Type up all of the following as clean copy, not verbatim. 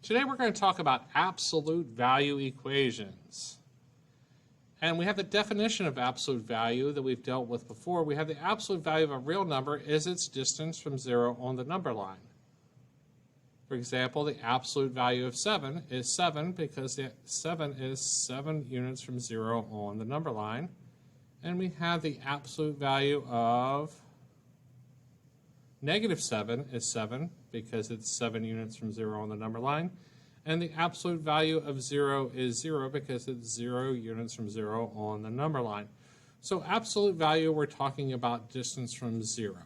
Today we're going to talk about absolute value equations. And we have the definition of absolute value that we've dealt with before. We have the absolute value of a real number is its distance from 0 on the number line. For example, the absolute value of 7 is 7 because the 7 is 7 units from 0 on the number line. And we have the absolute value of negative 7 is 7 because it's 7 units from 0 on the number line. And the absolute value of 0 is 0 because it's 0 units from 0 on the number line. So absolute value, we're talking about distance from 0.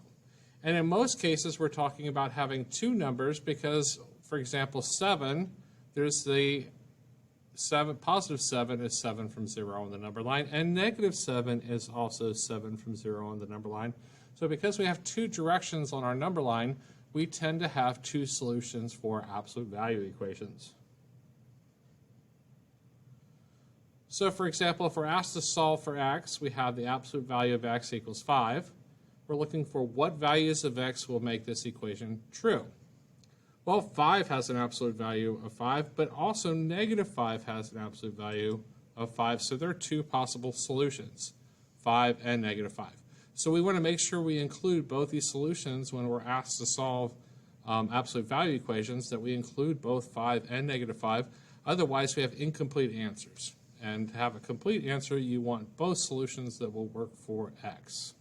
And in most cases, we're talking about having two numbers because, for example, 7, there's the positive 7 is 7 from 0 on the number line, and negative 7 is also 7 from 0 on the number line. So because we have two directions on our number line, we tend to have two solutions for absolute value equations. So for example, if we're asked to solve for x, we have the absolute value of x equals 5. We're looking for what values of x will make this equation true. Well, 5 has an absolute value of 5, but also negative 5 has an absolute value of 5, so there are two possible solutions, 5 and negative 5. So we want to make sure we include both these solutions when we're asked to solve absolute value equations, that we include both 5 and negative 5. Otherwise, we have incomplete answers. And to have a complete answer, you want both solutions that will work for x.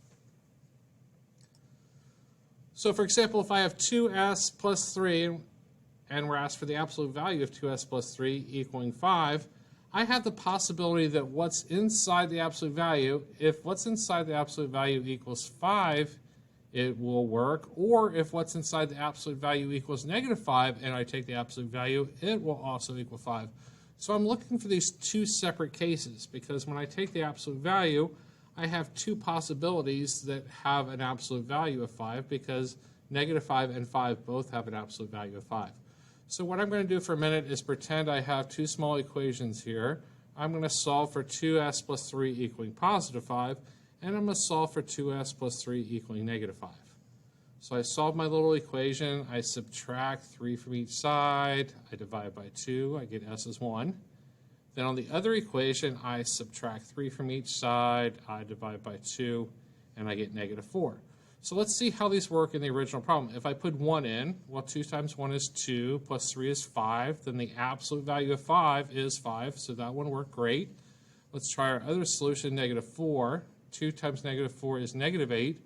So for example, if I have 2s plus 3, and we're asked for the absolute value of 2s plus 3 equaling 5, I have the possibility that what's inside the absolute value, if what's inside the absolute value equals 5, it will work. Or if what's inside the absolute value equals negative 5, and I take the absolute value, it will also equal 5. So I'm looking for these two separate cases, because when I take the absolute value, I have two possibilities that have an absolute value of 5, because negative 5 and 5 both have an absolute value of 5. So what I'm going to do for a minute is pretend I have two small equations here. I'm going to solve for 2s plus 3 equaling positive 5, and I'm going to solve for 2s plus 3 equaling negative 5. So I solve my little equation, I subtract 3 from each side, I divide by 2, I get s as 1. Then on the other equation, I subtract 3 from each side, I divide by 2, and I get negative 4. So let's see how these work in the original problem. If I put 1 in, well, 2 times 1 is 2, plus 3 is 5, then the absolute value of 5 is 5, so that one worked great. Let's try our other solution, negative 4. 2 times negative 4 is negative 8,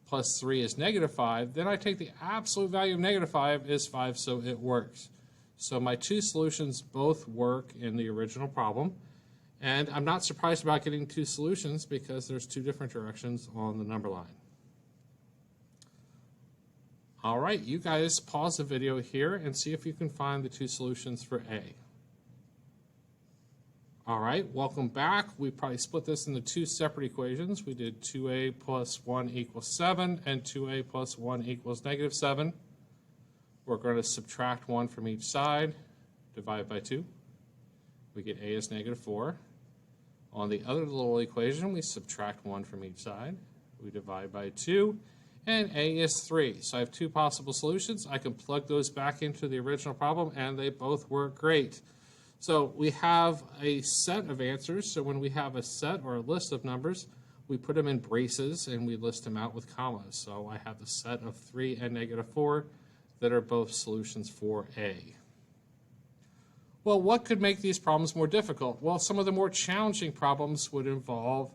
plus 3 is negative 5. Then I take the absolute value of negative 5 is 5, so it works. So my two solutions both work in the original problem. And I'm not surprised about getting two solutions because there's two different directions on the number line. All right, you guys pause the video here and see if you can find the two solutions for A. All right, welcome back. We probably split this into two separate equations. We did 2a plus 1 equals 7 and 2a plus 1 equals negative 7. We're going to subtract 1 from each side, divide by 2. We get a is negative 4. On the other little equation, we subtract 1 from each side. We divide by 2, and a is 3. So I have two possible solutions. I can plug those back into the original problem, and they both work great. So we have a set of answers. So when we have a set or a list of numbers, we put them in braces, and we list them out with commas. So I have the set of 3 and negative 4 that are both solutions for A. Well, what could make these problems more difficult? Well, some of the more challenging problems would involve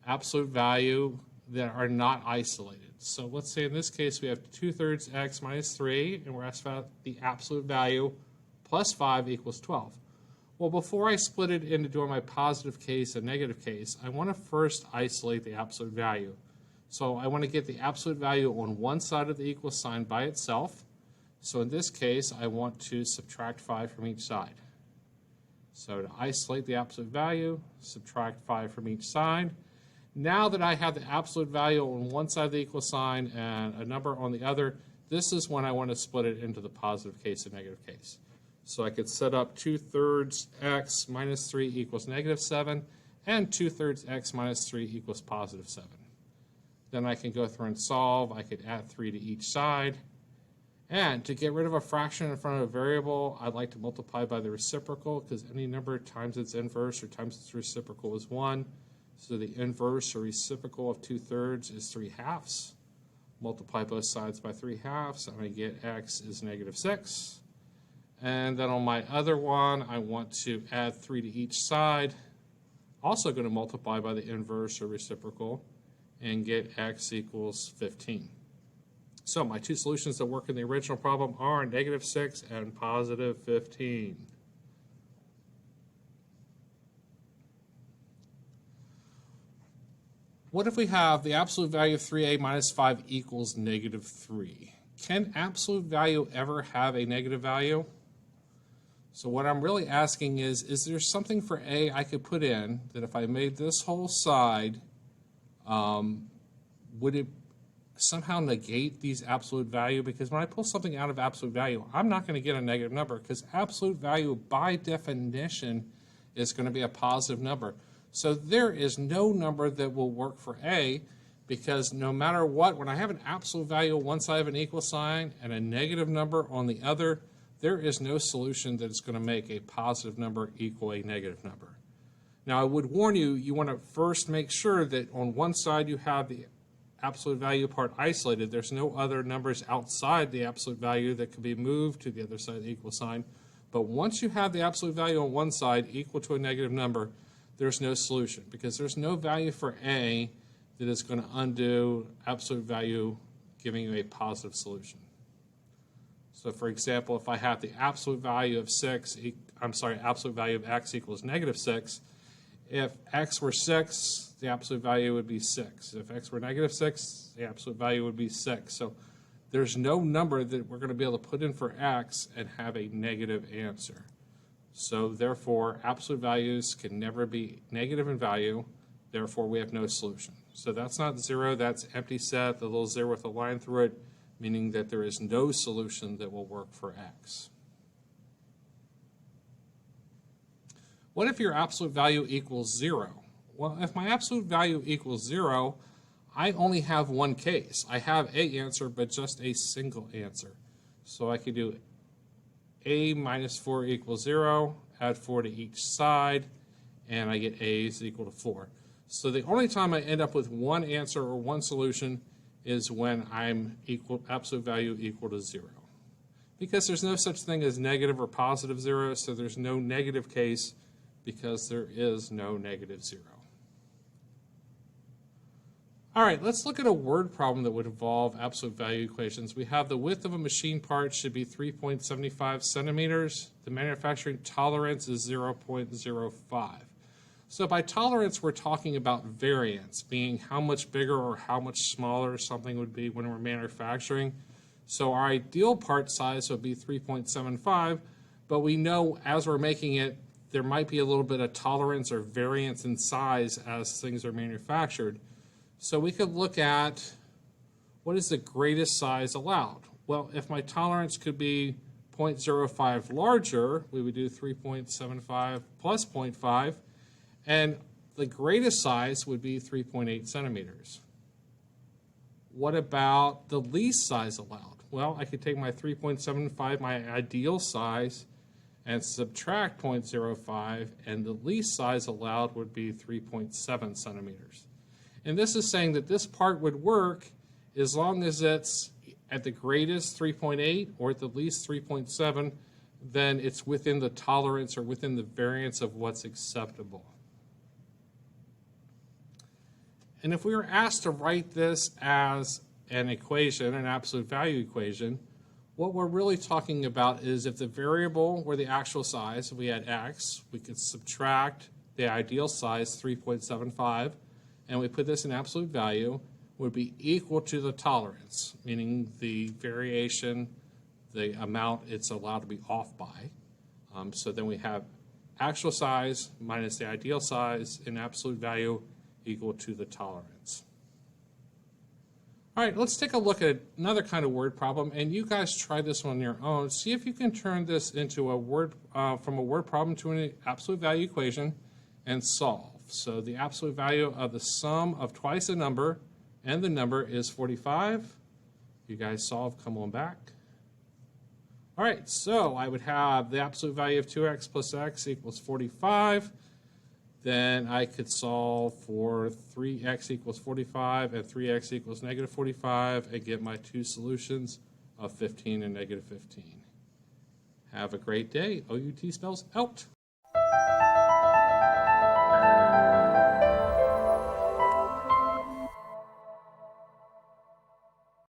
absolute value that are not isolated. So let's say in this case we have 2/3 x minus 3, and we're asked about the absolute value plus 5 equals 12. Well, before I split it into doing my positive case and negative case, I want to first isolate the absolute value. So I want to get the absolute value on one side of the equal sign by itself. So in this case, I want to subtract 5 from each side. So to isolate the absolute value, subtract 5 from each side. Now that I have the absolute value on one side of the equal sign and a number on the other, this is when I want to split it into the positive case and negative case. So I could set up 2/3 x minus 3 equals negative 7, and 2/3 x minus 3 equals positive 7. Then I can go through and solve. I could add 3 to each side. And to get rid of a fraction in front of a variable, I'd like to multiply by the reciprocal, because any number times its inverse or times its reciprocal is 1. So the inverse or reciprocal of 2/3 is 3/2. Multiply both sides by 3/2, and I get x is -6. And then on my other one, I want to add 3 to each side. Also going to multiply by the inverse or reciprocal and get x equals 15. So my two solutions that work in the original problem are -6 and +15. What if we have the absolute value of 3a minus 5 equals -3? Can absolute value ever have a negative value? So what I'm really asking is there something for a I could put in that if I made this whole side, would it somehow negate these absolute value? Because when I pull something out of absolute value, I'm not going to get a negative number, because absolute value by definition is going to be a positive number. So there is no number that will work for a, because no matter what, when I have an absolute value on one side of an equal sign and a negative number on the other, there is no solution that is going to make a positive number equal a negative number. Now I would warn you, you want to first make sure that on one side you have the absolute value part isolated. There's no other numbers outside the absolute value that can be moved to the other side of the equal sign. But once you have the absolute value on one side equal to a negative number, there's no solution, because there's no value for a that is going to undo absolute value giving you a positive solution. So for example, if I have the absolute value of absolute value of x equals -6, if x were 6, the absolute value would be 6. If x were -6, the absolute value would be 6. So there's no number that we're going to be able to put in for x and have a negative answer. So therefore, absolute values can never be negative in value. Therefore, we have no solution. So that's not 0, that's empty set, the little 0 with a line through it, meaning that there is no solution that will work for x. What if your absolute value equals 0? Well, if my absolute value equals 0, I only have one case. I have a answer, but just a single answer. So I could do a minus 4 equals 0, add 4 to each side, and I get a is equal to 4. So the only time I end up with one answer or one solution is when I'm absolute value equal to 0. Because there's no such thing as negative or positive 0, so there's no negative case because there is no negative 0. All right, let's look at a word problem that would involve absolute value equations. We have the width of a machine part should be 3.75 centimeters. The manufacturing tolerance is 0.05. So by tolerance, we're talking about variance, being how much bigger or how much smaller something would be when we're manufacturing. So our ideal part size would be 3.75, but we know as we're making it, there might be a little bit of tolerance or variance in size as things are manufactured. So we could look at what is the greatest size allowed. Well, if my tolerance could be 0.05 larger, we would do 3.75 plus 0.5, and the greatest size would be 3.8 centimeters. What about the least size allowed? Well, I could take my 3.75, my ideal size, and subtract 0.05, and the least size allowed would be 3.7 centimeters. And this is saying that this part would work as long as it's at the greatest 3.8 or at the least 3.7, then it's within the tolerance or within the variance of what's acceptable. And if we were asked to write this as an equation, an absolute value equation, what we're really talking about is if the variable were the actual size, if we had x, we could subtract the ideal size, 3.75, and we put this in absolute value, would be equal to the tolerance, meaning the variation, the amount it's allowed to be off by. So then we have actual size minus the ideal size in absolute value equal to the tolerance. All right, let's take a look at another kind of word problem, and you guys try this on your own. See if you can turn this into a word from a word problem to an absolute value equation and solve. So the absolute value of the sum of twice a number and the number is 45. You guys solve, come on back. All right, so I would have the absolute value of 2x plus x equals 45. Then I could solve for 3x equals 45 and 3x equals negative 45 and get my two solutions of 15 and negative 15. Have a great day. OUT spells out.